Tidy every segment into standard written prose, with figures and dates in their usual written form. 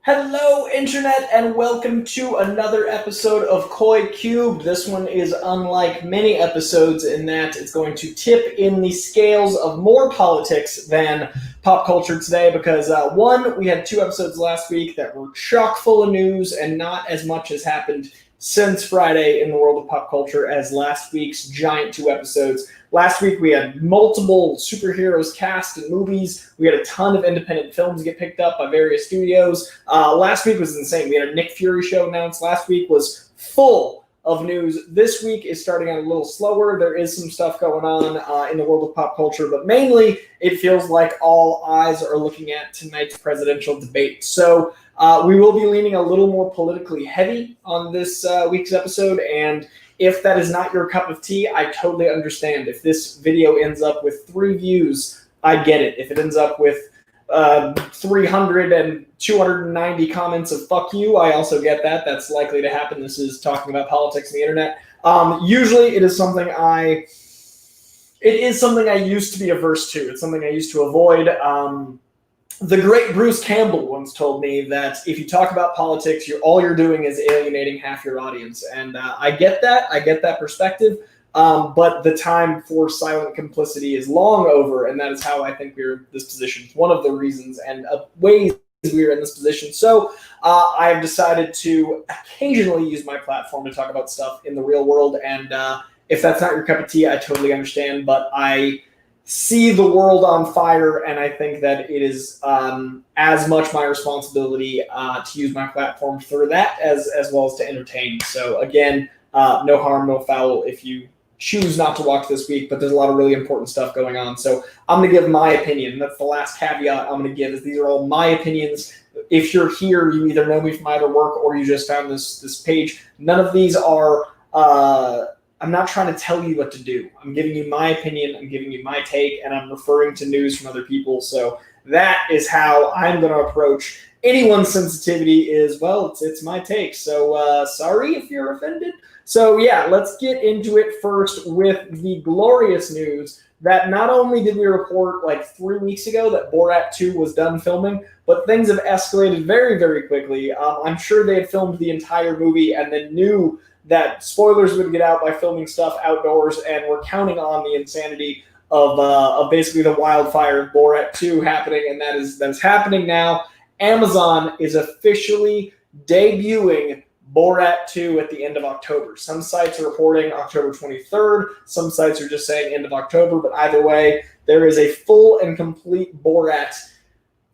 Hello, Internet, and welcome to another episode of Koi Cubed. This one is unlike many episodes in that it's going to tip in the scales of more politics than pop culture today because, one, we had 2 episodes last week that were chock full of news and not as much has happened since Friday in the world of pop culture as last week's giant 2 episodes. Last week we had multiple superheroes cast in movies. We had a ton of independent films get picked up by various studios. Last week was insane. We had a Nick Fury show announced. Last week was full of news. This week is starting out a little slower. There is some stuff going on in the world of pop culture, but mainly it feels like all eyes are looking at tonight's presidential debate. So we will be leaning a little more politically heavy on this week's episode, and if that is not your cup of tea, I totally understand. If this video ends up with 3 views, I get it. If it ends up with 300 and 290 comments of fuck you, I also get that. That's likely to happen. This is talking about politics and the internet. Usually it is something I used to be averse to. It's something I used to avoid. The great Bruce Campbell once told me that if you talk about politics, all you're doing is alienating half your audience. And I get that. I get that perspective. But the time for silent complicity is long over, and that is how I think we're in this position. It's one of the reasons and ways we're in this position. So I have decided to occasionally use my platform to talk about stuff in the real world. And if that's not your cup of tea, I totally understand. But I see the world on fire, and I think that it is as much my responsibility to use my platform for that as well as to entertain. So again, no harm, no foul if you choose not to watch this week, but there's a lot of really important stuff going on. So I'm going to give my opinion. That's the last caveat I'm going to give, is these are all my opinions. If you're here, you either know me from either work or you just found this page. None of these are I'm not trying to tell you what to do. I'm giving you my opinion, I'm giving you my take, and I'm referring to news from other people. So that is how I'm going to approach anyone's sensitivity is, well, it's my take. So sorry if you're offended. So yeah, let's get into it first with the glorious news that not only did we report like 3 weeks ago that Borat 2 was done filming, but things have escalated very, very quickly. I'm sure they had filmed the entire movie and then knew that spoilers would get out by filming stuff outdoors, and we're counting on the insanity of basically the wildfire of Borat 2 happening, and that is happening now. Amazon is officially debuting Borat 2 at the end of October. Some sites are reporting October 23rd. Some sites are just saying end of October, but either way, there is a full and complete Borat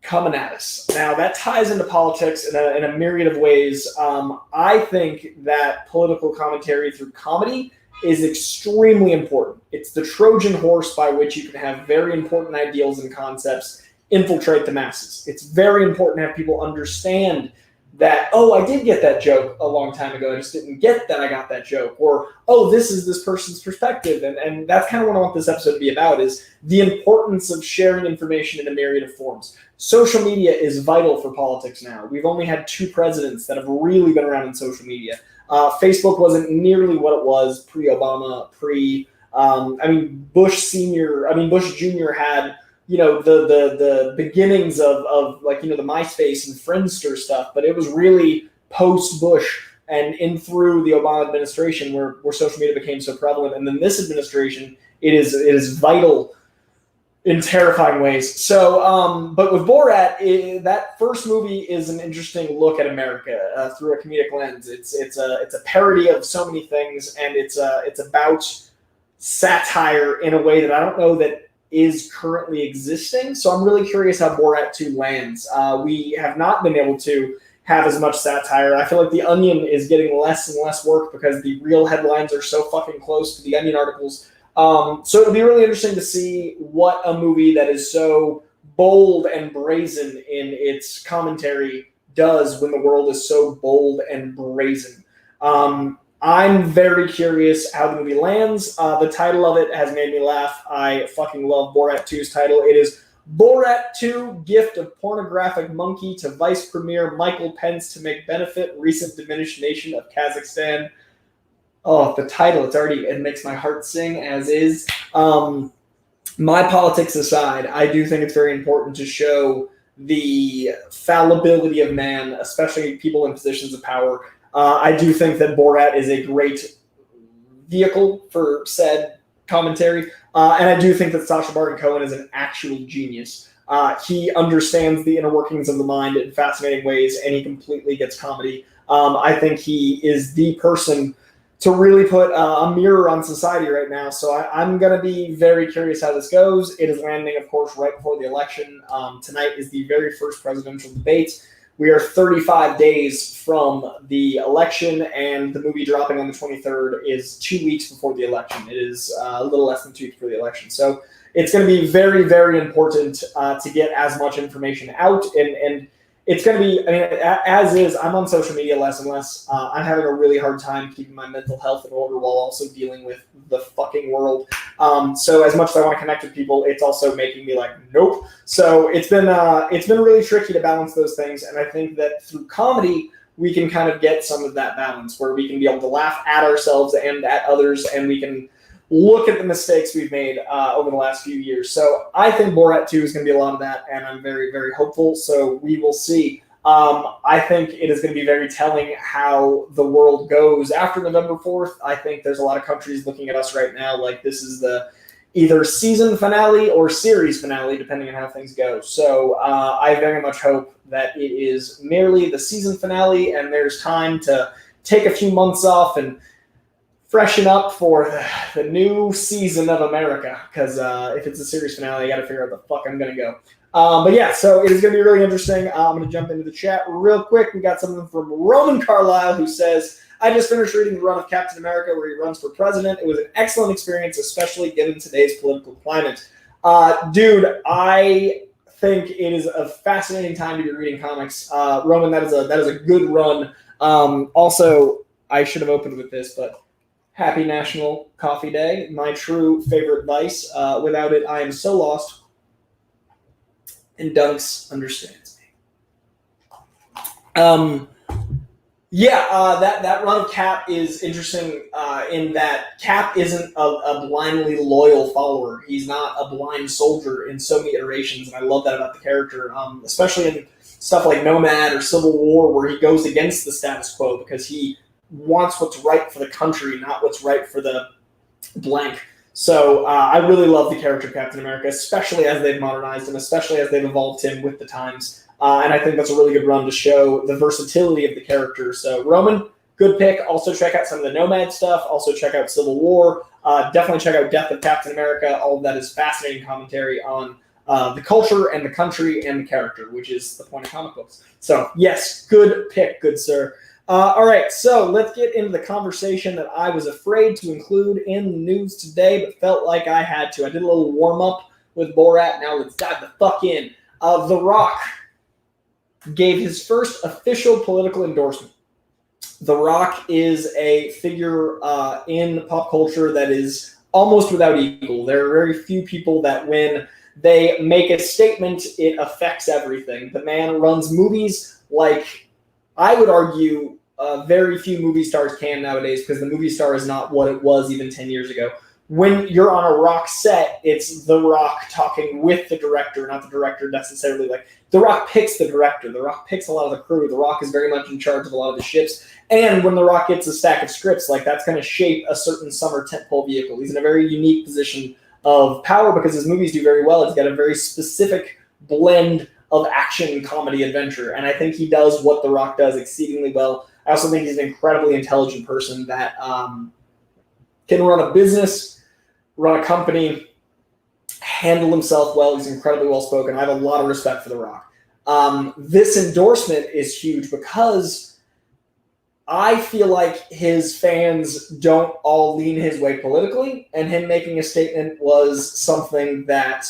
coming at us. Now, that ties into politics in a myriad of ways. I think that political commentary through comedy is extremely important. It's the Trojan horse by which you can have very important ideals and concepts infiltrate the masses. It's very important to have people understand that, oh, I did get that joke a long time ago. I just didn't get that I got that joke. Or, oh, this is this person's perspective. And that's kind of what I want this episode to be about, is the importance of sharing information in a myriad of forms. Social media is vital for politics now. We've only had 2 presidents that have really been around in social media. Facebook wasn't nearly what it was pre-Obama, Bush Jr. had, the beginnings of like, the MySpace and Friendster stuff, but it was really post-Bush and in through the Obama administration where social media became so prevalent. And then this administration, it is vital in terrifying ways. So, but with Borat, that first movie is an interesting look at America through a comedic lens. It's a parody of so many things, and it's about satire in a way that I don't know that is currently existing. So I'm really curious how Borat 2 lands. We have not been able to have as much satire. I feel like The Onion is getting less and less work because the real headlines are so fucking close to the Onion articles. So it'll be really interesting to see what a movie that is so bold and brazen in its commentary does when the world is so bold and brazen. I'm very curious how the movie lands. The title of it has made me laugh. I fucking love Borat 2's title. It is Borat 2, Gift of Pornographic Monkey to Vice Premier Michael Pence to Make Benefit, Recent Diminished Nation of Kazakhstan. Oh, the title, it makes my heart sing as is. My politics aside, I do think it's very important to show the fallibility of man, especially people in positions of power. I do think that Borat is a great vehicle for said commentary, and I do think that Sacha Baron Cohen is an actual genius. He understands the inner workings of the mind in fascinating ways, and he completely gets comedy. I think he is the person to really put a mirror on society right now. So I'm going to be very curious how this goes. It is landing, of course, right before the election. Tonight is the very first presidential debate. We are 35 days from the election, and the movie dropping on the 23rd is 2 weeks before the election. It is a little less than 2 weeks before the election. So it's going to be very, very important to get as much information out. And it's going to be, I mean, as is, I'm on social media less and less. I'm having a really hard time keeping my mental health in order while also dealing with the fucking world. So as much as I want to connect with people, it's also making me like, nope. So it's been really tricky to balance those things. And I think that through comedy, we can kind of get some of that balance where we can be able to laugh at ourselves and at others, and we can look at the mistakes we've made over the last few years. So I think Borat 2 is going to be a lot of that, and I'm very, very hopeful. So we will see. I think it is going to be very telling how the world goes after November 4th. I think there's a lot of countries looking at us right now like this is the either season finale or series finale, depending on how things go. So I very much hope that it is merely the season finale, and there's time to take a few months off and freshen up for the new season of America, because if it's a series finale, I got to figure out the fuck I'm going to go. But yeah, so it is going to be really interesting. I'm going to jump into the chat real quick. We got something from Roman Carlisle, who says, I just finished reading the run of Captain America where he runs for president. It was an excellent experience, especially given today's political climate. Dude, I think it is a fascinating time to be reading comics. Roman, that is a good run. Also, I should have opened with this, but happy National Coffee Day, my true favorite vice. Without it, I am so lost. And Dunks understands me. That run of Cap is interesting in that Cap isn't a blindly loyal follower. He's not a blind soldier in so many iterations, and I love that about the character, especially in stuff like Nomad or Civil War, where he goes against the status quo because he wants what's right for the country, not what's right for the blank. So I really love the character of Captain America, especially as they've modernized him, especially as they've evolved him with the times. And I think that's a really good run to show the versatility of the character. So Roman, good pick. Also check out some of the Nomad stuff. Also check out Civil War. Definitely check out Death of Captain America. All of that is fascinating commentary on the culture and the country and the character, which is the point of comic books. So yes, good pick, good sir. All right, so let's get into the conversation that I was afraid to include in the news today, but felt like I had to. I did a little warm-up with Borat. Now let's dive the fuck in. The Rock gave his first official political endorsement. The Rock is a figure in pop culture that is almost without equal. There are very few people that when they make a statement, it affects everything. The man runs movies like, I would argue, very few movie stars can nowadays, because the movie star is not what it was even 10 years ago. When you're on a Rock set, it's The Rock talking with the director, not the director necessarily. Like, The Rock picks the director. The Rock picks a lot of the crew. The Rock is very much in charge of a lot of the ships. And when The Rock gets a stack of scripts, like, that's going to shape a certain summer tentpole vehicle. He's in a very unique position of power because his movies do very well. He's got a very specific blend of action, comedy, adventure. And I think he does what The Rock does exceedingly well. I also think he's an incredibly intelligent person that can run a business, run a company, handle himself well. He's incredibly well-spoken. I have a lot of respect for The Rock. This endorsement is huge because I feel like his fans don't all lean his way politically, and him making a statement was something that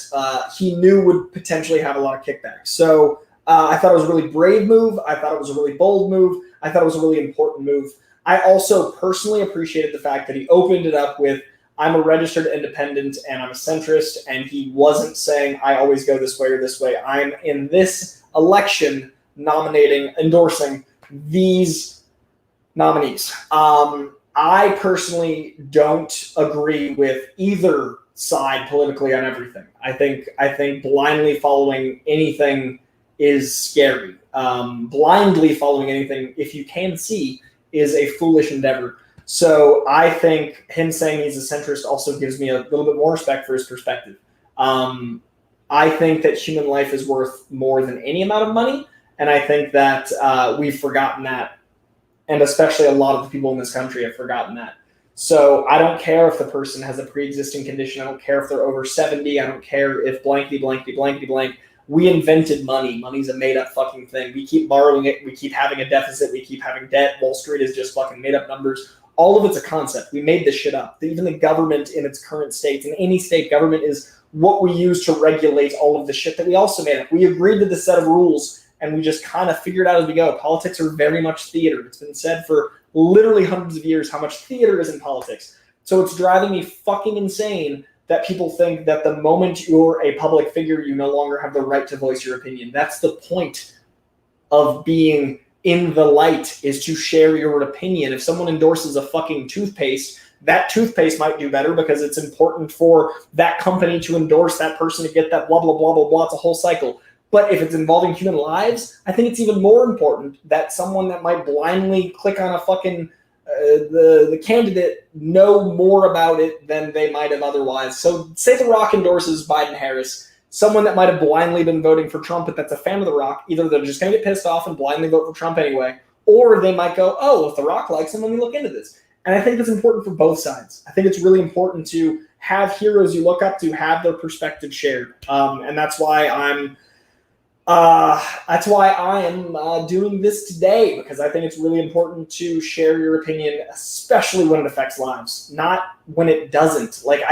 he knew would potentially have a lot of kickback. So I thought it was a really brave move. I thought it was a really bold move. I thought it was a really important move. I also personally appreciated the fact that he opened it up with, I'm a registered independent and I'm a centrist, and he wasn't saying, I always go this way or this way. I'm in this election endorsing these nominees. I personally don't agree with either side politically on everything. I think blindly following anything is scary. Blindly following anything, if you can see, is a foolish endeavor. So I think him saying he's a centrist also gives me a little bit more respect for his perspective. I think that human life is worth more than any amount of money, and I think that we've forgotten that, and especially a lot of the people in this country have forgotten that. So I don't care if the person has a pre-existing condition. I don't care if they're over 70. I don't care if blankety, blankety, blankety, blank. We invented money. Money's a made-up fucking thing. We keep borrowing it. We keep having a deficit. We keep having debt. Wall Street is just fucking made-up numbers. All of it's a concept. We made this shit up. Even the government in its current state, in any state, government is what we use to regulate all of the shit that we also made up. We agreed to this set of rules, and we just kind of figured out as we go. Politics are very much theater. It's been said for literally hundreds of years how much theater is in politics. So it's driving me fucking insane that people think that the moment you're a public figure, you no longer have the right to voice your opinion. That's the point of being in the light, is to share your opinion. If someone endorses a fucking toothpaste, that toothpaste might do better because it's important for that company to endorse that person to get that blah, blah, blah, blah, blah. It's a whole cycle. But if it's involving human lives, I think it's even more important that someone that might blindly click on a fucking the candidate know more about it than they might have otherwise. So say The Rock endorses Biden-Harris. Someone that might have blindly been voting for Trump, but that's a fan of The Rock, either they're just going to get pissed off and blindly vote for Trump anyway, or they might go, oh, if The Rock likes him, let me look into this. And I think it's important for both sides. I think it's really important to have heroes you look up to have their perspective shared. And that's why I'm doing this today, because I think it's really important to share your opinion, especially when it affects lives, not when it doesn't. I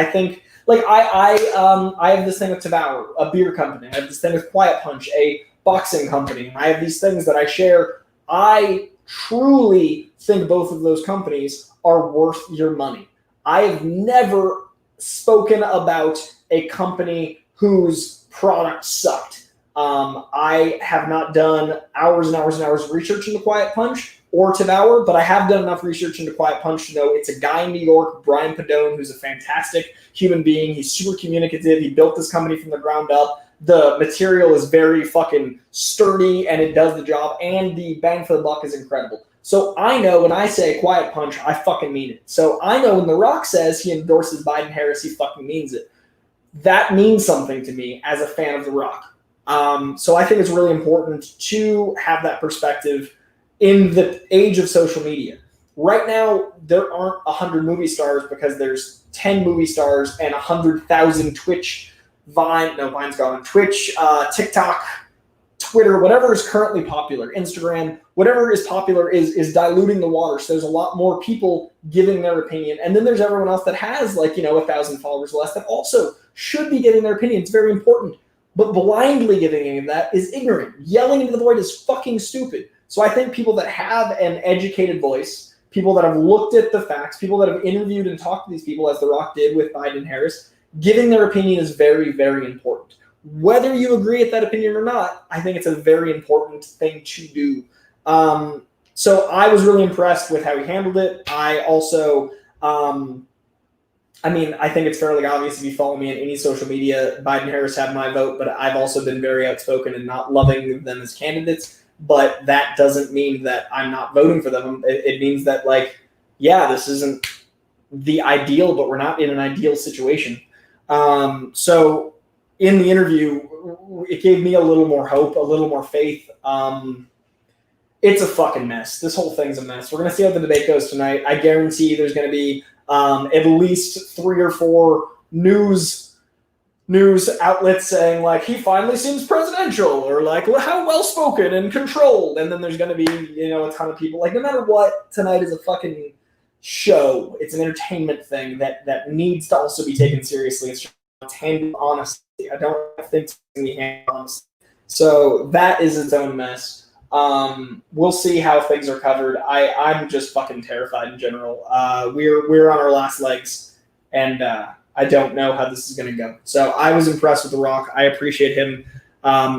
have this thing with Tavour, a beer company. I have this thing with Quiet Punch, a boxing company. And I have these things that I share. I truly think both of those companies are worth your money. I have never spoken about a company whose product sucked. I have not done hours and hours and hours of research into Quiet Punch or Tavour, but I have done enough research into Quiet Punch to know it's a guy in New York, Brian Padone, who's a fantastic human being. He's super communicative. He built this company from the ground up. The material is very fucking sturdy, and it does the job, and the bang for the buck is incredible. So I know when I say Quiet Punch, I fucking mean it. So I know when The Rock says he endorses Biden-Harris, he fucking means it. That means something to me as a fan of The Rock. So I think it's really important to have that perspective in the age of social media. Right now, there aren't 100 movie stars because there's 10 movie stars and 100,000 Twitch, Vine's gone, Twitch, TikTok, Twitter, whatever is currently popular, Instagram, whatever is popular is diluting the water. So there's a lot more people giving their opinion. And then there's everyone else that has 1,000 followers less that also should be giving their opinion. It's very important. But blindly giving any of that is ignorant. Yelling into the void is fucking stupid. So I think people that have an educated voice, people that have looked at the facts, people that have interviewed and talked to these people, as The Rock did with Biden and Harris, giving their opinion is very, very important. Whether you agree with that opinion or not, I think it's a very important thing to do. So I was really impressed with how he handled it. I also... I think it's fairly obvious if you follow me on any social media, Biden-Harris have my vote, but I've also been very outspoken in not loving them as candidates. But that doesn't mean that I'm not voting for them. It means that, this isn't the ideal, but we're not in an ideal situation. So in the interview, it gave me a little more hope, a little more faith. It's a fucking mess. This whole thing's a mess. We're going to see how the debate goes tonight. I guarantee there's going to be at least 3 or 4 news outlets saying he finally seems presidential, or how well spoken and controlled. And then there's going to be a ton of people no matter what, tonight is a fucking show. It's an entertainment thing that needs to also be taken seriously. It's just handled honestly. I don't think it's going to be handled honestly. So that is its own mess. We'll see how things are covered. I'm just fucking terrified in general. We're on our last legs, and I don't know how this is going to go. So I was impressed with The Rock. I appreciate him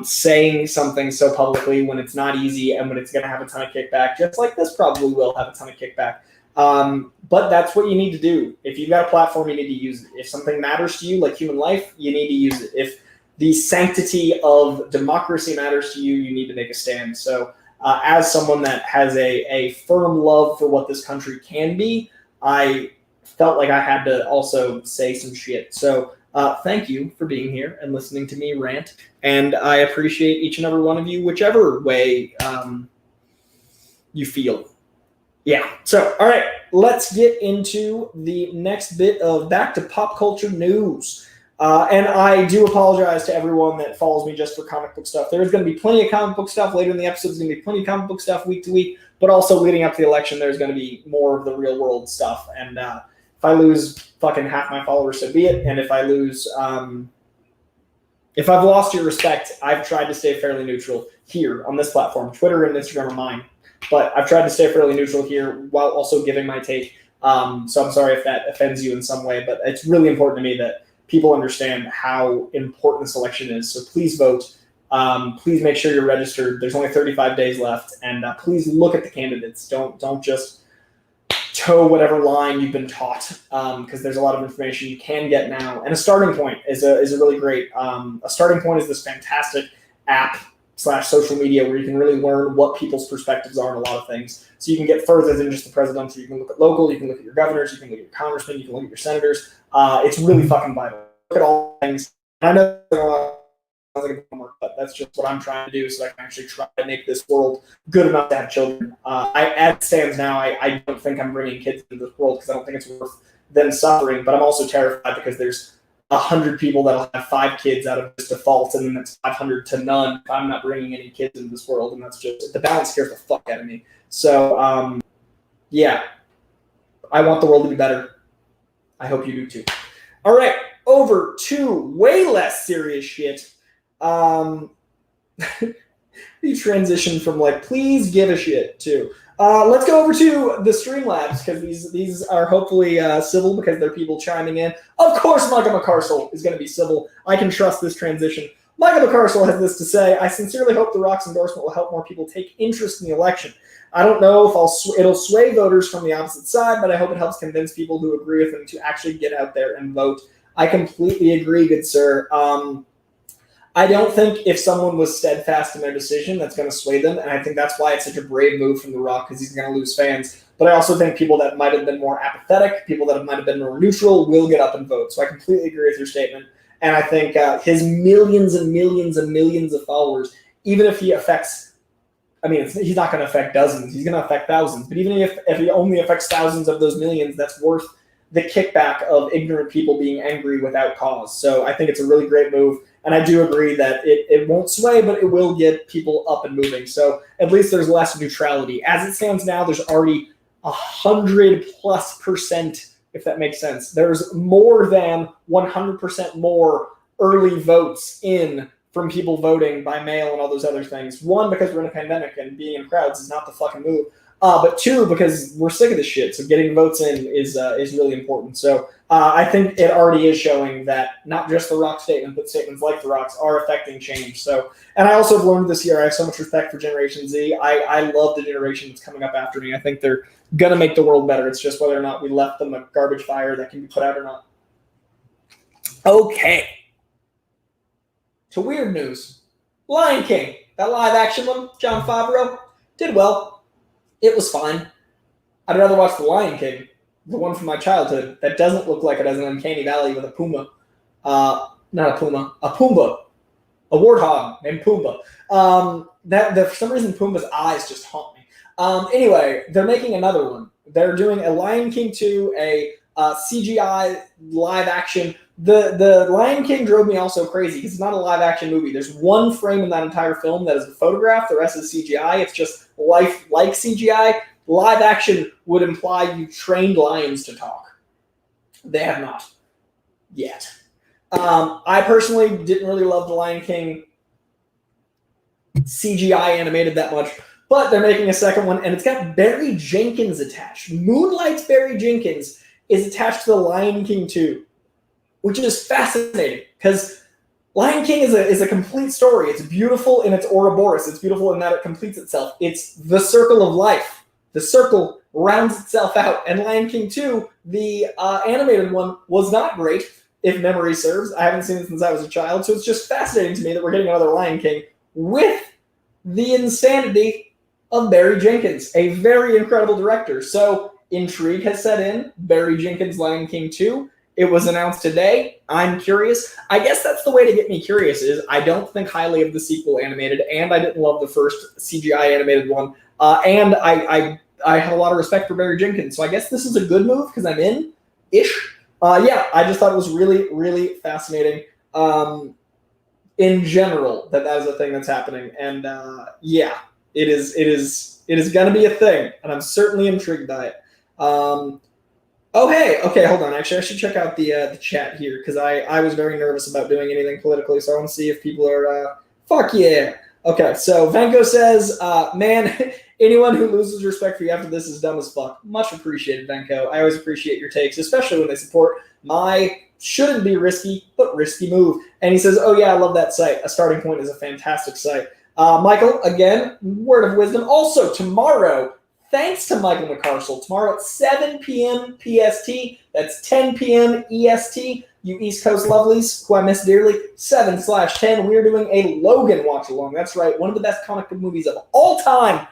saying something so publicly when it's not easy and when it's going to have a ton of kickback, just like this probably will have a ton of kickback. But that's what you need to do. If you've got a platform, you need to use it. If something matters to you, like human life, you need to use it. If the sanctity of democracy matters to you, you need to make a stand. So as someone that has a firm love for what this country can be, I felt like I had to also say some shit. So thank you for being here and listening to me rant. And I appreciate each and every one of you, whichever way you feel. Yeah. So, all right, let's get into the next bit of back to pop culture news. And I do apologize to everyone that follows me just for comic book stuff. There's going to be plenty of comic book stuff later in the episode. There's going to be plenty of comic book stuff week to week, but also leading up to the election, there's going to be more of the real world stuff. And if I lose fucking half my followers, so be it. And if I lose, if I've lost your respect, I've tried to stay fairly neutral here on this platform. Twitter and Instagram are mine, but I've tried to stay fairly neutral here while also giving my take. So I'm sorry if that offends you in some way, but it's really important to me that people understand how important this election is. So please vote. Please make sure you're registered. There's only 35 days left, and please look at the candidates. Don't just toe whatever line you've been taught, because there's a lot of information you can get now. And a starting point is a really great. A starting point is this fantastic app / social media where you can really learn what people's perspectives are on a lot of things. So you can get further than just the presidential. You can look at local. You can look at your governors. You can look at your congressmen. You can look at your senators. It's really fucking vital. Look at all things. And I know sounds like homework, but that's just what I'm trying to do so I can actually try to make this world good enough to have children. As it stands now, I don't think I'm bringing kids into this world because I don't think it's worth them suffering, but I'm also terrified because there's 100 people that'll have 5 kids out of just default, and then that's 500 to none if I'm not bringing any kids into this world, and that's just, the balance scares the fuck out of me. So, yeah, I want the world to be better. I hope you do too. All right, over to way less serious shit. The transition from like, please give a shit to, let's go over to the Streamlabs, because these are hopefully civil because they're people chiming in. Of course, Micah McCarsell is going to be civil. I can trust this transition. Micah McCarsell has this to say: I sincerely hope The Rock's endorsement will help more people take interest in the election. I don't know if it'll sway voters from the opposite side, but I hope it helps convince people who agree with him to actually get out there and vote. I completely agree, good sir. I don't think if someone was steadfast in their decision, that's going to sway them, and I think that's why it's such a brave move from The Rock, because he's going to lose fans. But I also think people that might have been more apathetic, people that might have been more neutral, will get up and vote. So I completely agree with your statement, and I think his millions and millions and millions of followers, even if he affects, I mean, he's not going to affect dozens, he's going to affect thousands, but even if he only affects thousands of those millions, that's worth the kickback of ignorant people being angry without cause. So I think it's a really great move. And I do agree that it won't sway, but it will get people up and moving. So at least there's less neutrality. As it stands now, there's already 100+%, if that makes sense. There's more than 100% more early votes in from people voting by mail and all those other things. 1, because we're in a pandemic and being in crowds is not the fucking move. But 2, because we're sick of this shit. So getting votes in is really important. So I think it already is showing that not just The Rock statement, but statements like The Rock's are affecting change. So, and I also have learned this year, I have so much respect for Generation Z. I love the generation that's coming up after me. I think they're going to make the world better. It's just whether or not we left them a garbage fire that can be put out or not. Okay. To weird news. Lion King, that live action one, Jon Favreau, did well. It was fine. I'd rather watch The Lion King, the one from my childhood, that doesn't look like it has an uncanny valley with a puma. Not a puma, a Pumbaa. A warthog named Pumbaa. For some reason, Pumbaa's eyes just haunt me. Anyway, they're making another one. They're doing a Lion King 2, a CGI live action. The Lion King drove me also crazy because it's not a live action movie. There's one frame in that entire film that is a photograph. The rest is CGI. It's just life like CGI. Live action would imply you trained lions to talk. They have not yet. I personally didn't really love the Lion King CGI animated that much, but they're making a second one, and it's got Barry Jenkins attached. Moonlight's Barry Jenkins is attached to the Lion King 2, which is fascinating because Lion King is a complete story. It's beautiful in its Ouroboros. It's beautiful in that it completes itself. It's the circle of life. The circle rounds itself out. And Lion King 2, the animated one, was not great. if memory serves. I haven't seen it since I was a child, so it's just fascinating to me that we're getting another Lion King with the insanity of Barry Jenkins, a very incredible director. So intrigue has set in. Barry Jenkins' Lion King 2. It was announced today. I'm curious. I guess that's the way to get me curious is I don't think highly of the sequel animated, and I didn't love the first CGI animated one. And I have a lot of respect for Barry Jenkins. So I guess this is a good move because I'm in-ish. Yeah, I just thought it was really, really fascinating in general that is a thing that's happening. And yeah, it is going to be a thing, and I'm certainly intrigued by it. Oh, hey. Okay, hold on. Actually, I should check out the chat here because I was very nervous about doing anything politically, so I want to see if people are fuck yeah. Okay, so Venko says, man, anyone who loses respect for you after this is dumb as fuck. Much appreciated, Venko. I always appreciate your takes, especially when they support my shouldn't be risky, but risky move. And he says, oh yeah, I love that site. A Starting Point is a fantastic site. Michael, again, word of wisdom. Also, tomorrow, thanks to Michael McCarcel, tomorrow at 7 p.m. PST, that's 10 p.m. EST, you East Coast lovelies, who I miss dearly, 7/10, we're doing a Logan watch-along. That's right, one of the best comic book movies of all time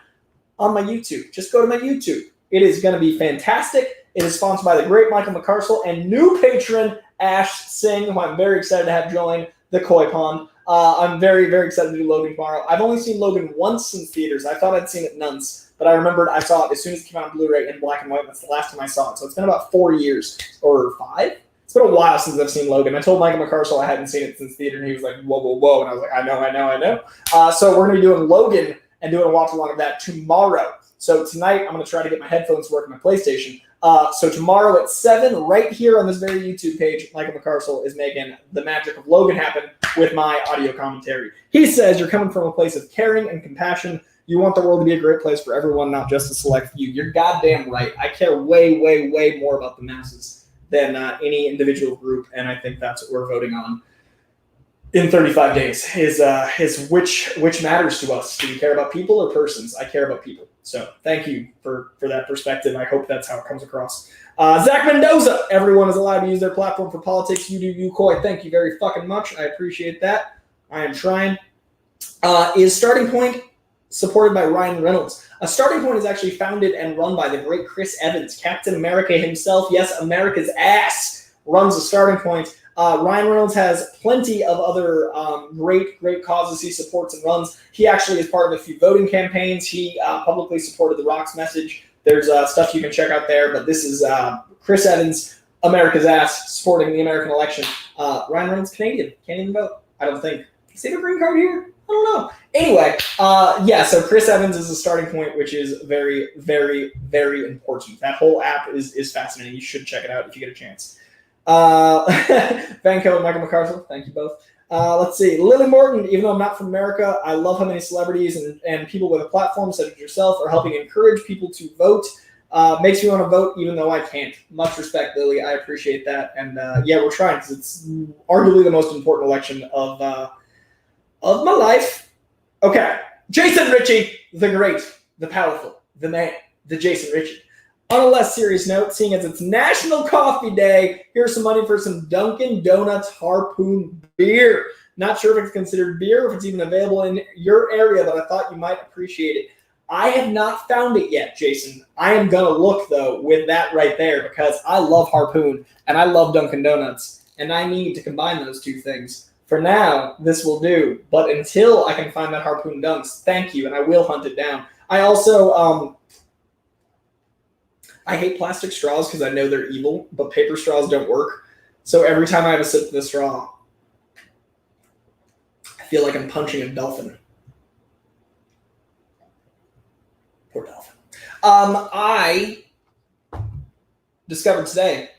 on my YouTube. Just go to my YouTube. It is going to be fantastic. It is sponsored by the great Michael McCarcel and new patron Ash Singh, who I'm very excited to have join the Koi Pond. I'm very, very excited to do Logan tomorrow. I've only seen Logan once in theaters. I thought I'd seen it once, but I remembered I saw it as soon as it came out on Blu-ray in black and white. That's the last time I saw it. So it's been about 4 years or 5. It's been a while since I've seen Logan. I told Michael McCarcel I hadn't seen it since theater, and he was like, whoa, whoa, whoa. And I was like, I know. So we're going to be doing Logan and doing a watch-along of that tomorrow. So tonight, I'm going to try to get my headphones to work on my PlayStation. So tomorrow at 7, right here on this very YouTube page, Michael McCarcel is making the magic of Logan happen with my audio commentary. He says, you're coming from a place of caring and compassion. You want the world to be a great place for everyone, not just a select few. You're goddamn right. I care way, way, way more about the masses than any individual group, and I think that's what we're voting on in 35 days, is which matters to us. Do we care about people or persons? I care about people. So thank you for that perspective. I hope that's how it comes across. Zach Mendoza, everyone is allowed to use their platform for politics. You do you, Coy. Thank you very fucking much. I appreciate that. I am trying. Is Starting Point supported by Ryan Reynolds? A Starting Point is actually founded and run by the great Chris Evans, Captain America himself. Yes, America's ass runs a Starting Point. Ryan Reynolds has plenty of other great causes he supports and runs. He actually is part of a few voting campaigns. He publicly supported The Rock's message. There's stuff you can check out there, but this is Chris Evans, America's ass, supporting the American election. Ryan Reynolds, Canadian. Can't even vote, I don't think. Is he have a green card here? I don't know. Anyway, yeah, so Chris Evans is a Starting Point, which is very, very, very important. That whole app is fascinating. You should check it out if you get a chance. Vanco and Michael McCarcel, thank you both. Let's see. Lily Morton, even though I'm not from America, I love how many celebrities and people with a platform such as yourself are helping encourage people to vote. Makes me want to vote even though I can't. Much respect, Lily. I appreciate that. And yeah, we're trying because it's arguably the most important election of my life. Okay. Jason Ritchie, the great, the powerful, the man, the Jason Ritchie. On a less serious note, seeing as it's National Coffee Day, here's some money for some Dunkin' Donuts Harpoon beer. Not sure if it's considered beer or if it's even available in your area, but I thought you might appreciate it. I have not found it yet, Jason. I am going to look, though, with that right there because I love Harpoon and I love Dunkin' Donuts, and I need to combine those two things. For now, this will do, but until I can find that Harpoon Dunks, thank you, and I will hunt it down. I also... I hate plastic straws because I know they're evil, but paper straws don't work. So every time I have a sip of the straw, I feel like I'm punching a dolphin. Poor dolphin. I discovered today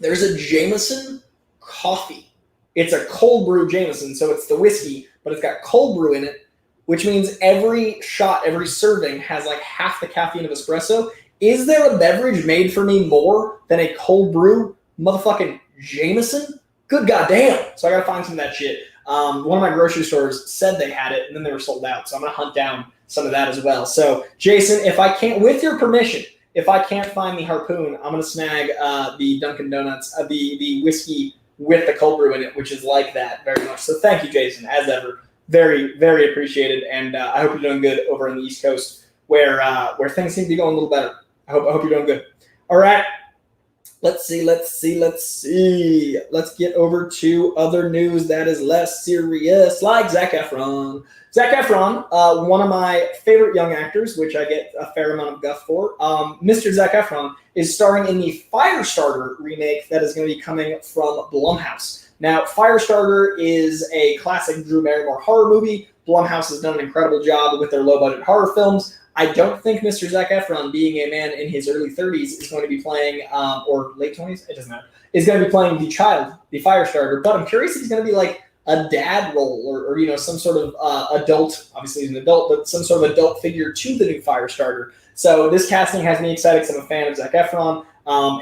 there's a Jameson coffee. It's a cold brew Jameson, so it's the whiskey, but it's got cold brew in it, which means every shot, every serving has like half the caffeine of espresso. Is there a beverage made for me more than a cold brew motherfucking Jameson? Good goddamn. So I got to find some of that shit. One of my grocery stores said they had it, and then they were sold out. So I'm going to hunt down some of that as well. So, Jason, if I can't, with your permission, if I can't find the Harpoon, I'm going to snag the Dunkin' Donuts, the whiskey with the cold brew in it, which is like that very much. So thank you, Jason, as ever. Very, very appreciated, and I hope you're doing good over on the East Coast, where things seem to be going a little better. I hope you're doing good. All right, let's see. Let's get over to other news that is less serious, like Zac Efron. Zac Efron, one of my favorite young actors, which I get a fair amount of guff for. Mr. Zac Efron is starring in the Firestarter remake that is going to be coming from Blumhouse. Now, Firestarter is a classic Drew Barrymore horror movie. Blumhouse has done an incredible job with their low-budget horror films. I don't think Mr. Zac Efron, being a man in his early 30s, is going to be playing, or late 20s, it doesn't matter, is going to be playing the child, the Firestarter. But I'm curious if he's going to be like a dad role or some sort of adult, obviously he's an adult, but some sort of adult figure to the new Firestarter. So this casting has me excited because I'm a fan of Zac Efron.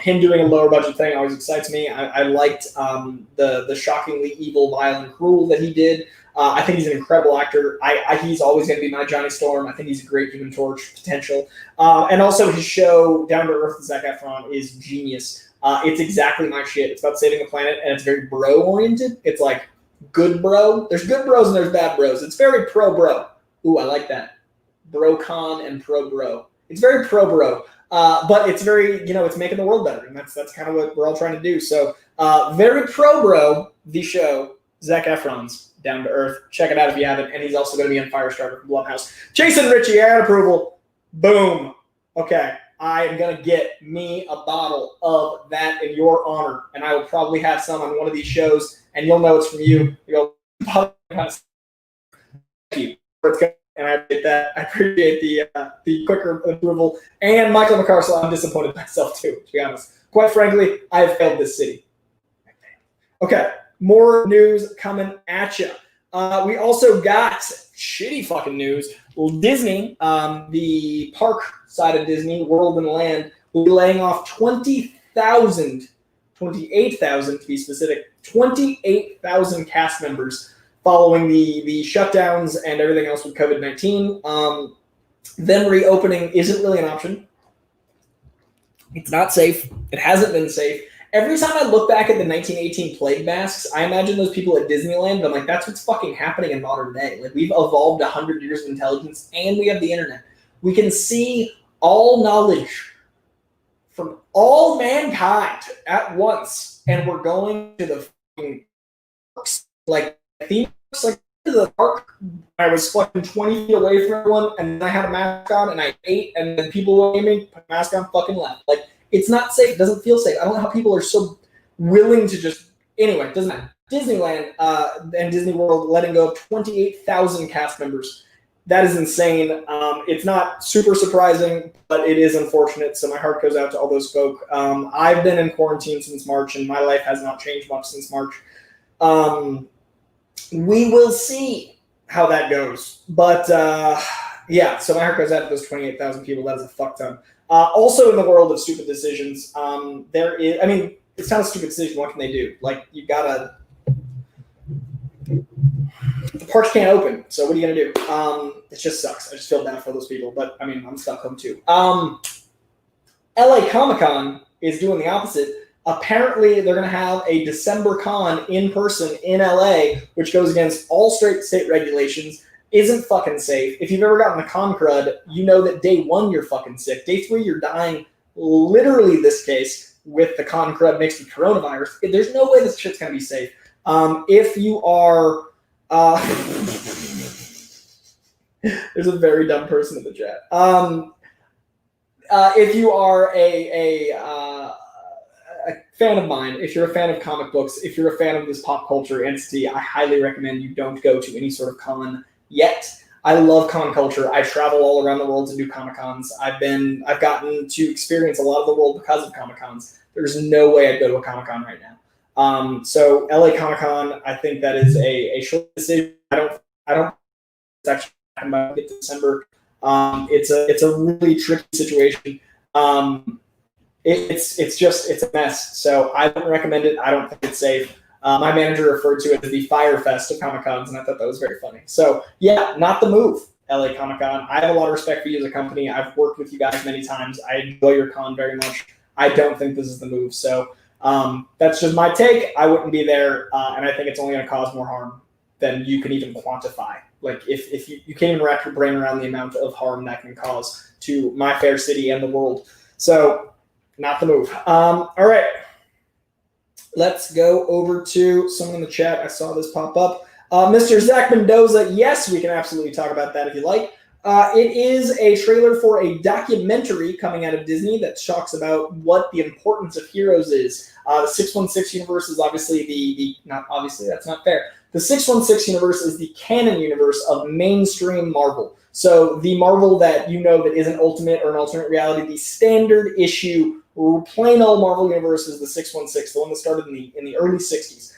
Him doing a lower budget thing always excites me. I liked the shockingly evil, violent, cruel that he did. I think he's an incredible actor. He's always going to be my Johnny Storm. I think he's a great Human Torch potential. And also his show, Down to Earth with Zac Efron, is genius. It's exactly my shit. It's about saving the planet, and it's very bro-oriented. It's like good bro. There's good bros and there's bad bros. It's very pro-bro. Ooh, I like that. Bro-con and pro-bro. It's very pro-bro. But it's very, it's making the world better, and that's kind of what we're all trying to do. So very pro-bro, the show, Zac Efron's Down to Earth. Check it out if you haven't. And he's also going to be in Firestarter from Blumhouse. Jason Ritchie, ad approval. Boom. Okay. I am going to get me a bottle of that in your honor. And I will probably have some on one of these shows. And you'll know it's from you. You'll thank you. And I appreciate that. I appreciate the quicker approval. And Michael McCarcel, I'm disappointed myself too, to be honest. Quite frankly, I have failed this city. Okay. More news coming at you. We also got shitty fucking news. Well, Disney, the park side of Disney, World and Land, will be laying off 28,000 to be specific, 28,000 cast members following the shutdowns and everything else with COVID-19. Then reopening isn't really an option. It's not safe. It hasn't been safe. Every time I look back at the 1918 plague masks, I imagine those people at Disneyland, but I'm like, that's what's fucking happening in modern day. Like, we've evolved 100 years of intelligence, and we have the internet. We can see all knowledge from all mankind at once, and we're going to the fucking parks, like theme parks, like to the park. I was fucking 20 feet away from everyone, and I had a mask on, and I ate, and then people were aiming, put a mask on, fucking left. Like, it's not safe. It doesn't feel safe. I don't know how people are so willing to just... Anyway, it doesn't matter. Disneyland and Disney World letting go of 28,000 cast members. That is insane. It's not super surprising, but it is unfortunate. So my heart goes out to all those folk. I've been in quarantine since March, and my life has not changed much since March. We will see how that goes. But yeah, so my heart goes out to those 28,000 people. That is a fuck ton. Also in the world of stupid decisions, there is, I mean, it's not a stupid decision. What can they do? Like, you gotta, the parks can't open. So what are you gonna do? It just sucks. I just feel bad for those people, but I mean, I'm stuck home too. LA Comic-Con is doing the opposite. Apparently they're gonna have a December con in person in LA, which goes against all state regulations. Isn't fucking safe. If you've ever gotten the con crud, you know that day 1 you're fucking sick. Day 3 you're dying. Literally this case with the con crud mixed with coronavirus. There's no way this shit's gonna be safe. If you are, there's a very dumb person in the chat. If you are a fan of mine, if you're a fan of comic books, if you're a fan of this pop culture entity, I highly recommend you don't go to any sort of con yet. I love con culture. I travel all around the world to do Comic-Cons. I've gotten to experience a lot of the world because of Comic-Cons. There's no way I'd go to a Comic-Con right now. So LA Comic-Con, I think that is a short decision. I don't it's actually about December. It's a really tricky situation. It's a mess. So I don't recommend it. I don't think it's safe. My manager referred to it as the Fire Fest of Comic-Cons, and I thought that was very funny. So, yeah, not the move, LA Comic-Con. I have a lot of respect for you as a company. I've worked with you guys many times. I enjoy your con very much. I don't think this is the move. So, That's just my take. I wouldn't be there, and I think it's only going to cause more harm than you can even quantify. Like, if you can't even wrap your brain around the amount of harm that can cause to my fair city and the world. So, not the move. All right. Let's go over to someone in the chat. I saw this pop up. Mr. Zach Mendoza, yes, we can absolutely talk about that if you like. It is a trailer for a documentary coming out of Disney that talks about what the importance of heroes is. The 616 universe is obviously not obviously, that's not fair. The 616 universe is the canon universe of mainstream Marvel. So the Marvel that you know that isn't Ultimate or an alternate reality, the standard issue, plain old Marvel universe is the 616, the one that started in the early 60s.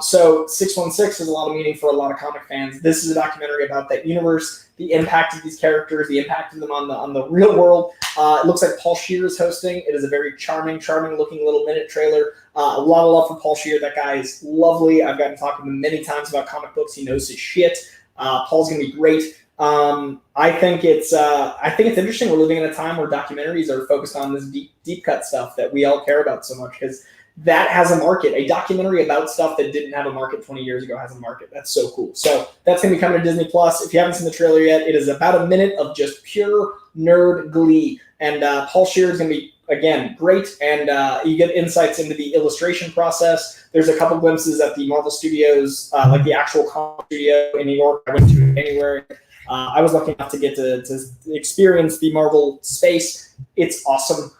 So 616 has a lot of meaning for a lot of comic fans. This is a documentary about that universe, the impact of these characters, the impact of them on the real world. It looks like Paul Scheer is hosting. It is a very charming looking little minute trailer. A lot of love for Paul Scheer. That guy is lovely. I've gotten to talk to him many times about comic books. He knows his shit. Paul's gonna be great. I think it's interesting. We're living in a time where documentaries are focused on this deep cut stuff that we all care about so much, because that has a market. A documentary about stuff that didn't have a market 20 years ago has a market. That's so cool. So that's going to be coming to Disney Plus. If you haven't seen the trailer yet, it is about a minute of just pure nerd glee. And Paul Scheer is going to be, again, great. And you get insights into the illustration process. There's a couple glimpses at the Marvel Studios, like the actual comic studio in New York. I went to in January. I was lucky enough to get to experience the Marvel space. It's awesome.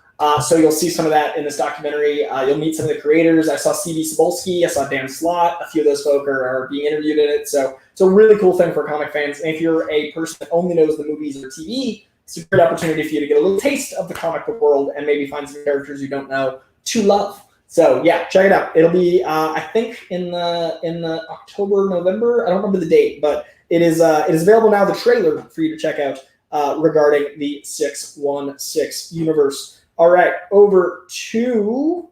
So you'll see some of that in this documentary. You'll meet some of the creators. I saw C.B. Cebulski. I saw Dan Slott. A few of those folk are being interviewed in it. So it's a really cool thing for comic fans. And if you're a person that only knows the movies or TV, it's a great opportunity for you to get a little taste of the comic book world and maybe find some characters you don't know to love. So yeah, check it out. It'll be I think in the October, November. I don't remember the date, but it is available now. The trailer for you to check out regarding the 616 universe. All right, over to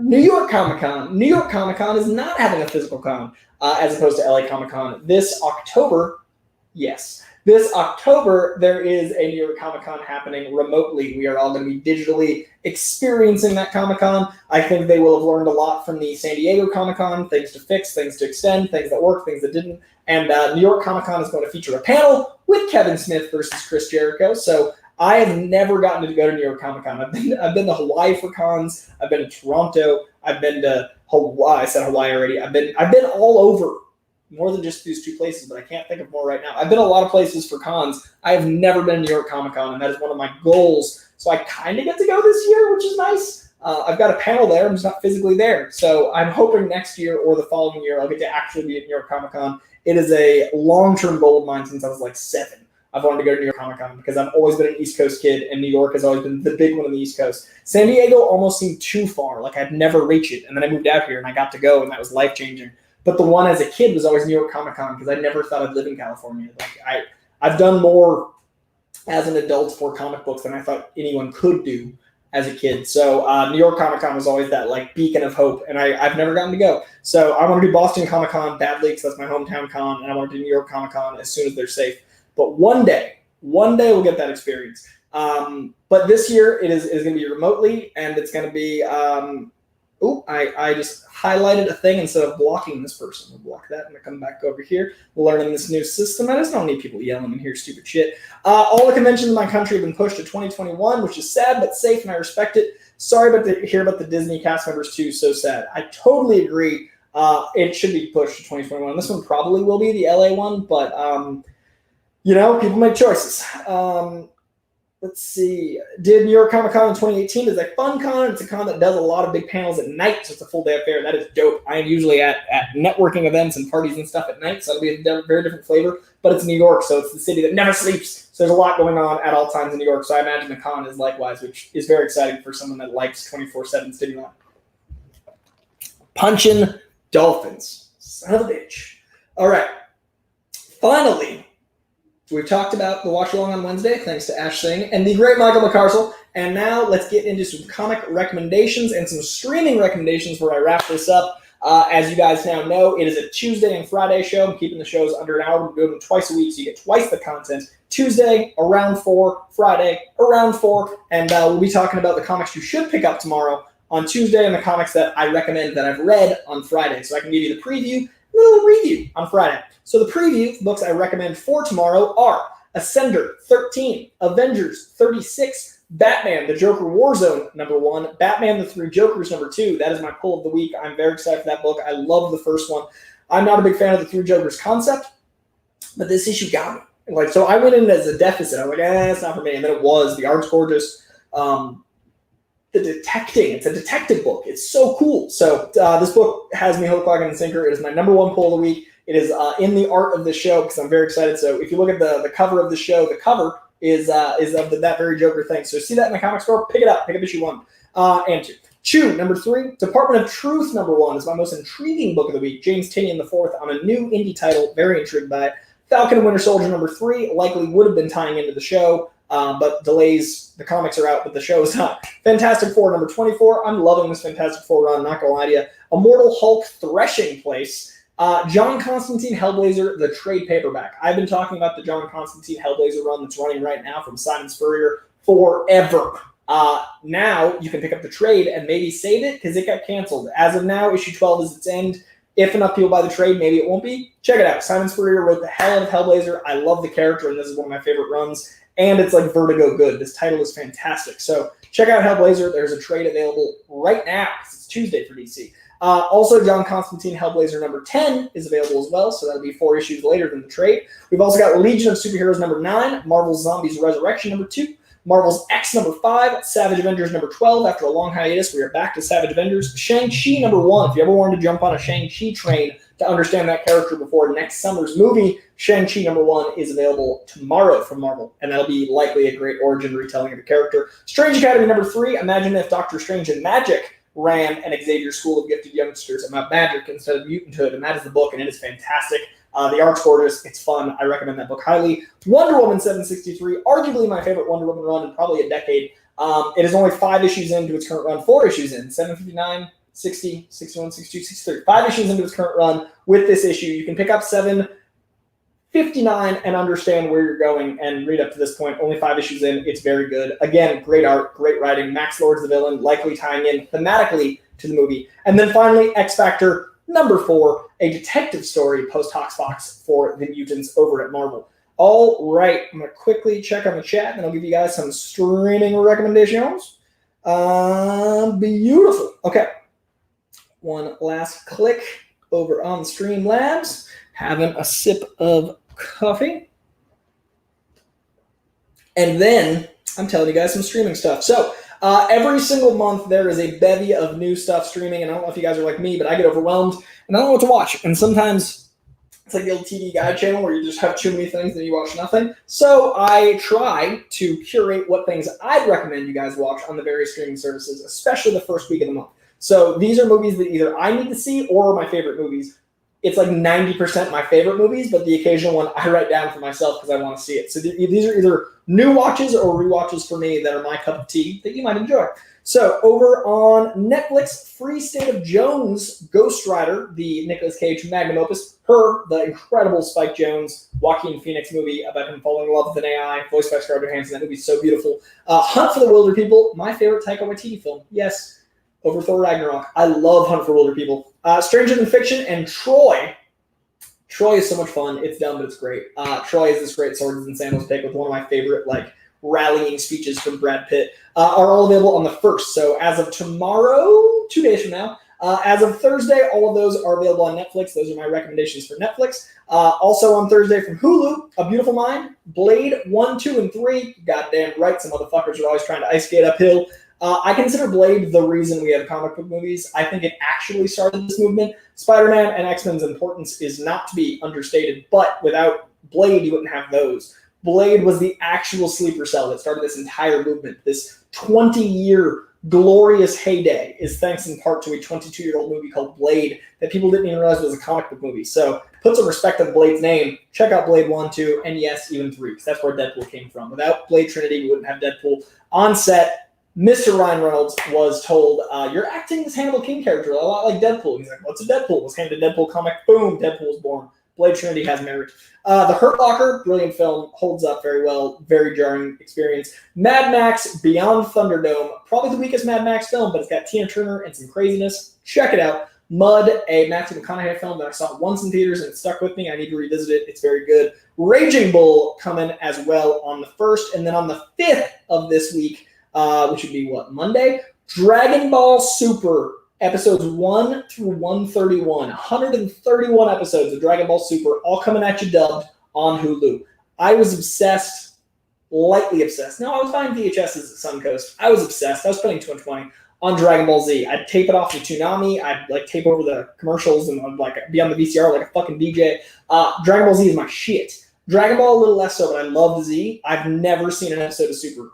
New York Comic Con. New York Comic Con is not having a physical con as opposed to LA Comic Con. This October, yes. This October, there is a New York Comic Con happening remotely. We are all going to be digitally experiencing that Comic Con. I think they will have learned a lot from the San Diego Comic Con, things to fix, things to extend, things that worked, things that didn't. And New York Comic Con is going to feature a panel with Kevin Smith versus Chris Jericho. So I have never gotten to go to New York Comic Con. I've been to Hawaii for cons. I've been to Toronto. I've been to Hawaii. I said Hawaii already. I've been all over, more than just these two places, but I can't think of more right now. I've been a lot of places for cons. I have never been to New York Comic Con, and that is one of my goals. So I kind of get to go this year, which is nice. I've got a panel there. I'm just not physically there. So I'm hoping next year or the following year I'll get to actually be at New York Comic Con. It is a long-term goal of mine since I was like 7. I've wanted to go to New York Comic Con because I've always been an East Coast kid, and New York has always been the big one on the East Coast. San Diego almost seemed too far, like I'd never reach it. And then I moved out here, and I got to go, and that was life-changing. But the one as a kid was always New York Comic Con because I never thought I'd live in California. Like I've done more as an adult for comic books than I thought anyone could do as a kid. So New York Comic Con was always that like beacon of hope, and I've never gotten to go. So I want to do Boston Comic Con badly because that's my hometown con, and I want to do New York Comic Con as soon as they're safe. But one day we'll get that experience. But this year it is going to be remotely, and it's going to be. I just highlighted a thing instead of blocking this person. We'll block that and I come back over here. We're learning this new system. I just don't need people yelling and hear stupid shit. All the conventions in my country have been pushed to 2021, which is sad but safe, and I respect it. Sorry to hear about the Disney cast members too. So sad. I totally agree. It should be pushed to 2021. This one probably will be the LA one, but people make choices. Let's see. Did New York Comic Con in 2018 is a fun con. It's a con that does a lot of big panels at night, so it's a full day affair. That is dope. I am usually at networking events and parties and stuff at night, so it'll be a very different flavor. But it's New York, so it's the city that never sleeps. So there's a lot going on at all times in New York. So I imagine the con is likewise, which is very exciting for someone that likes 24/7 stimuli. Punchin' Dolphins. Son of a bitch. All right. Finally, we've talked about the watch along on Wednesday, thanks to Ash Singh and the great Michael McCarsell. And now let's get into some comic recommendations and some streaming recommendations where I wrap this up. As you guys now know, it is a Tuesday and Friday show. I'm keeping the shows under an hour. We're doing them twice a week, so you get twice the content, Tuesday around 4, Friday around 4, and we'll be talking about the comics you should pick up tomorrow on Tuesday and the comics that I recommend that I've read on Friday. So I can give you the preview, little review on Friday. So the preview books I recommend for tomorrow are Ascender 13, Avengers 36, Batman, the Joker Warzone, number 1, Batman, the Three Jokers, number 2. That is my pull of the week. I'm very excited for that book. I love the first one. I'm not a big fan of the Three Jokers concept, but this issue got me. Like, so I went in as a deficit. I was like, it's not for me. And then it was. The art's gorgeous. The detecting. It's a detective book. It's so cool. So this book has me hook, line, and sinker. It is my number 1 pull of the week. It is in the art of the show because I'm very excited. So if you look at the cover of the show, the cover is of that very Joker thing. So see that in the comic store, pick it up. Pick up issue 1 and 2. Chew, number 3. Department of Truth, number 1 is my most intriguing book of the week. James Tynion IV on a new indie title. Very intrigued by it. Falcon and Winter Soldier, number 3, likely would have been tying into the show, but delays. The comics are out, but the show is not. Fantastic Four, number 24. I'm loving this Fantastic Four run, not gonna lie to you. Immortal Hulk Threshing Place. John Constantine Hellblazer, the trade paperback. I've been talking about the John Constantine Hellblazer run that's running right now from Simon Spurrier forever. Now you can pick up the trade and maybe save it because it got canceled. As of now, issue 12 is its end. If enough people buy the trade, maybe it won't be. Check it out. Simon Spurrier wrote the hell out of Hellblazer. I love the character, and this is one of my favorite runs. And it's like Vertigo good. This title is fantastic. So check out Hellblazer. There's a trade available right now because it's Tuesday for DC. Also, John Constantine Hellblazer number 10 is available as well, so that'll be 4 issues later than the trade. We've also got Legion of Superheroes number 9, Marvel's Zombies Resurrection number 2, Marvel's X number 5, Savage Avengers number 12. After a long hiatus, we are back to Savage Avengers. Shang-Chi number 1. If you ever wanted to jump on a Shang-Chi train to understand that character before next summer's movie, Shang-Chi number 1 is available tomorrow from Marvel, and that'll be likely a great origin retelling of the character. Strange Academy number 3. Imagine if Doctor Strange and Magic ran an Xavier School of Gifted Youngsters about magic instead of mutanthood, and that is the book, and it is fantastic. The art's gorgeous. It's fun. I recommend that book highly. Wonder Woman 763, arguably my favorite Wonder Woman run in probably a decade. It is only 5 issues into its current run, 4 issues in, 759, 60, 61, 62, 63. 5 issues into its current run with this issue. You can pick up 759 and understand where you're going and read up to this point. Only 5 issues in. It's very good. Again, great art, great writing. Max Lord's the villain, likely tying in thematically to the movie. And then finally, X Factor number 4, a detective story post-Hoxpox for the mutants over at Marvel. All right, I'm going to quickly check on the chat, and I'll give you guys some streaming recommendations. Beautiful. Okay. One last click over on Streamlabs. Having a sip of coffee. And then I'm telling you guys some streaming stuff. So every single month there is a bevy of new stuff streaming, and I don't know if you guys are like me, but I get overwhelmed and I don't know what to watch. And sometimes it's like the old TV guide channel where you just have too many things and you watch nothing. So I try to curate what things I'd recommend you guys watch on the various streaming services, especially the first week of the month. So these are movies that either I need to see or my favorite movies. It's like 90% my favorite movies, but the occasional one I write down for myself because I want to see it. So these are either new watches or rewatches for me that are my cup of tea that you might enjoy. So over on Netflix, Free State of Jones, Ghost Rider, the Nicolas Cage magnum opus, Her, the incredible Spike Jonze, Joaquin Phoenix movie about him falling in love with an AI, voiced by Scarlett Johansson. That movie's so beautiful. Hunt for the Wilder People, my favorite Taika Waititi film. Yes, over Thor Ragnarok. I love Hunt for Wilder People. Stranger Than Fiction and Troy. Troy is so much fun. It's dumb, but it's great. Troy is this great swords and sandals pick with one of my favorite rallying speeches from Brad Pitt. Are all available on the 1st. So as of tomorrow, 2 days from now, as of Thursday, all of those are available on Netflix. Those are my recommendations for Netflix. Also on Thursday from Hulu, A Beautiful Mind, Blade 1, 2, and 3. Goddamn right, some motherfuckers are always trying to ice skate uphill. I consider Blade the reason we have comic book movies. I think it actually started this movement. Spider-Man and X-Men's importance is not to be understated, but without Blade, you wouldn't have those. Blade was the actual sleeper cell that started this entire movement. This 20-year glorious heyday is thanks in part to a 22-year-old movie called Blade that people didn't even realize was a comic book movie. So put some respect on Blade's name. Check out Blade 1, 2, and yes, even 3, because that's where Deadpool came from. Without Blade Trinity, we wouldn't have Deadpool. On set, Mr. Ryan Reynolds was told, you're acting this Hannibal King character a lot like Deadpool. He's like, what's a Deadpool? Was handed a Deadpool comic. Boom, Deadpool was born. Blade Trinity has merit. The Hurt Locker, brilliant film, holds up very well, very jarring experience. Mad Max Beyond Thunderdome, probably the weakest Mad Max film, but it's got Tina Turner and some craziness. Check it out. Mud, a Matthew McConaughey film that I saw once in theaters and it stuck with me. I need to revisit it. It's very good. Raging Bull coming as well on the 1st, and then on the 5th of this week, which would be what, Monday? Dragon Ball Super, episodes 1 through 131. 131 episodes of Dragon Ball Super, all coming at you dubbed on Hulu. I was obsessed, lightly obsessed. No, I was buying VHSs at Suncoast. I was obsessed. I was spending $220 on Dragon Ball Z. I'd tape it off the Toonami. I'd like tape over the commercials and I'd like be on the VCR like a fucking DJ. Dragon Ball Z is my shit. Dragon Ball a little less so, but I love Z. I've never seen an episode of Super.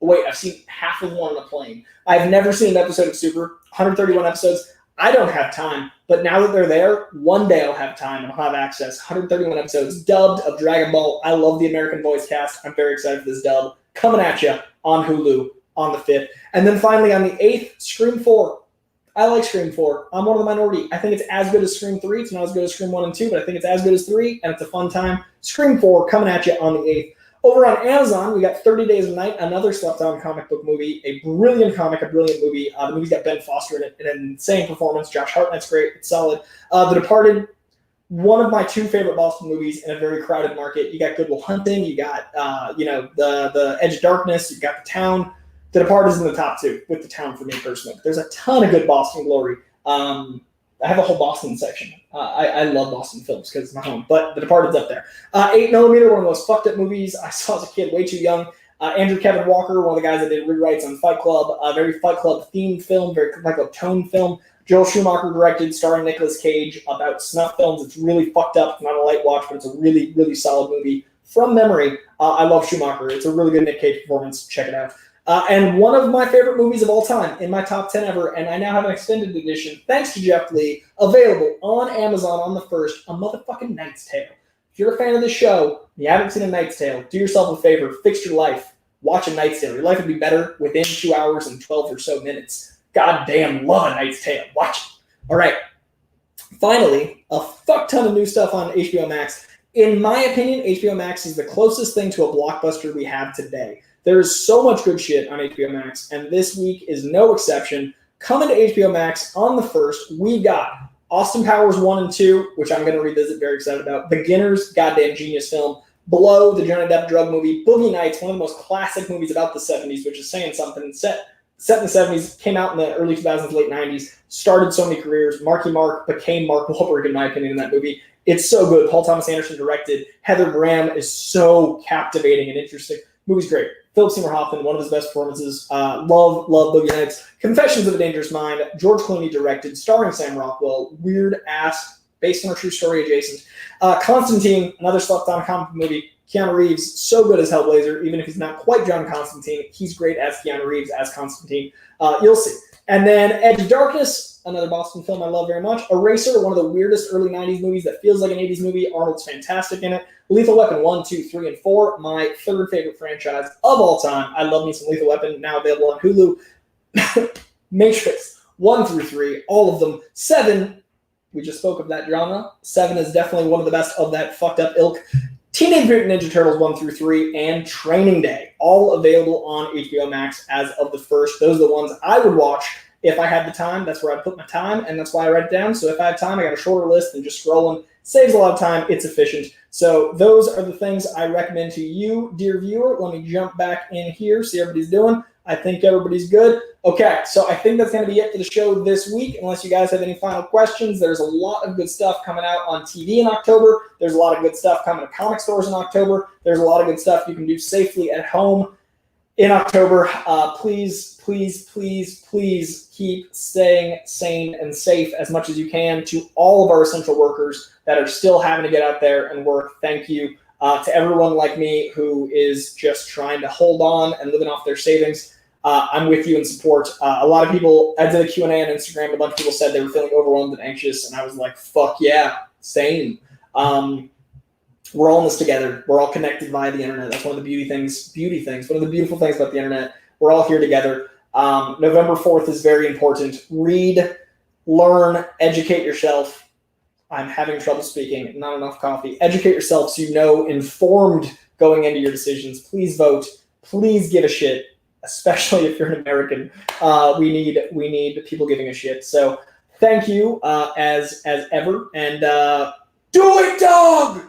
Wait, I've seen half of one on a plane. I've never seen an episode of Super. 131 episodes. I don't have time, but now that they're there, one day I'll have time and I'll have access. 131 episodes dubbed of Dragon Ball. I love the American voice cast. I'm very excited for this dub. Coming at you on Hulu on the 5th. And then finally on the 8th, Scream 4. I like Scream 4. I'm one of the minority. I think it's as good as Scream 3. It's not as good as Scream 1 and 2, but I think it's as good as 3, and it's a fun time. Scream 4 coming at you on the 8th. Over on Amazon, we got 30 Days of Night, another slept-on comic book movie, a brilliant comic, a brilliant movie. The movie's got Ben Foster in it, an insane performance. Josh Hartnett's great. It's solid. The Departed, one of my 2 favorite Boston movies in a very crowded market. You got Good Will Hunting. You got, the Edge of Darkness. You got The Town. The Departed is in the top 2 with The Town for me personally. There's a ton of good Boston glory. I have a whole Boston section. I love Boston films because it's my home, but The Departed's up there. 8mm, one of the most fucked up movies I saw as a kid, way too young. Andrew Kevin Walker, one of the guys that did rewrites on Fight Club, a very Fight Club themed film, very Fight Club tone film. Joel Schumacher directed, starring Nicolas Cage, about snuff films. It's really fucked up. It's not a light watch, but it's a really, really solid movie. From memory, I love Schumacher. It's a really good Nick Cage performance. Check it out. And one of my favorite movies of all time in my top 10 ever, and I now have an extended edition, thanks to Jeff Lee, available on Amazon on the 1st, A Motherfucking Knight's Tale. If you're a fan of the show, and you haven't seen A Knight's Tale, do yourself a favor, fix your life, watch A Knight's Tale. Your life would be better within 2 hours and 12 or so minutes. Goddamn love A Knight's Tale. Watch it. All right. Finally, a fuck ton of new stuff on HBO Max. In my opinion, HBO Max is the closest thing to a blockbuster we have today. There is so much good shit on HBO Max, and this week is no exception. Coming to HBO Max on the 1st, we got Austin Powers 1 and 2, which I'm going to revisit, very excited about. Beginners, goddamn genius film. Blow, the Johnny Depp drug movie. Boogie Nights, one of the most classic movies about the 70s, which is saying something. Set in the 70s, came out in the early 2000s, late 90s, started so many careers. Marky Mark became Mark Wahlberg, in my opinion, in that movie. It's so good. Paul Thomas Anderson directed. Heather Graham is so captivating and interesting. Movie's great. Philip Seymour Hoffman, one of his best performances. Love Boogie Nights. Confessions of a Dangerous Mind. George Clooney directed, starring Sam Rockwell. Weird ass, based on a true story adjacent. Constantine, another slept-on comic movie. Keanu Reeves, so good as Hellblazer, even if he's not quite John Constantine. He's great as Keanu Reeves, as Constantine. You'll see. And then Edge of Darkness, another Boston film I love very much. Eraser, one of the weirdest early 90s movies that feels like an 80s movie. Arnold's fantastic in it. Lethal Weapon 1, 2, 3, and 4, my 3rd favorite franchise of all time. I love me some Lethal Weapon, now available on Hulu. Matrix 1 through 3, all of them. 7, we just spoke of that genre. 7 is definitely one of the best of that fucked up ilk. Teenage Mutant Ninja Turtles 1 through 3, and Training Day, all available on HBO Max as of the 1st. Those are the ones I would watch if I had the time. That's where I put my time, and that's why I write it down. So if I have time, I got a shorter list than just scrolling. Saves a lot of time. It's efficient. So those are the things I recommend to you, dear viewer. Let me jump back in here, see how everybody's doing. I think everybody's good. Okay, so I think that's going to be it for the show this week, unless you guys have any final questions. There's a lot of good stuff coming out on TV in October. There's a lot of good stuff coming to comic stores in October. There's a lot of good stuff you can do safely at home in October. Please, please, please, please keep staying sane and safe as much as you can. To all of our essential workers that are still having to get out there and work, thank you. To everyone like me who is just trying to hold on and living off their savings, I'm with you in support. A lot of people, I did a Q&A on Instagram, a bunch of people said they were feeling overwhelmed and anxious, and I was like, fuck yeah, same. We're all in this together. We're all connected via the internet. That's one of the one of the beautiful things about the internet. We're all here together. November 4th is very important. Read, learn, educate yourself. I'm having trouble speaking, not enough coffee. Educate yourself so you know, informed going into your decisions. Please vote. Please give a shit, especially if you're an American. We need people giving a shit. So thank you as ever, and do it, dog.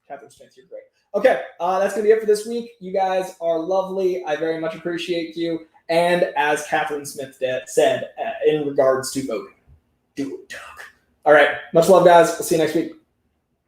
Catherine Smith, you're great. Okay, that's gonna be it for this week. You guys are lovely. I very much appreciate you. And as Catherine Smith said, in regards to voting, do it, dog. All right, much love, guys. We'll see you next week.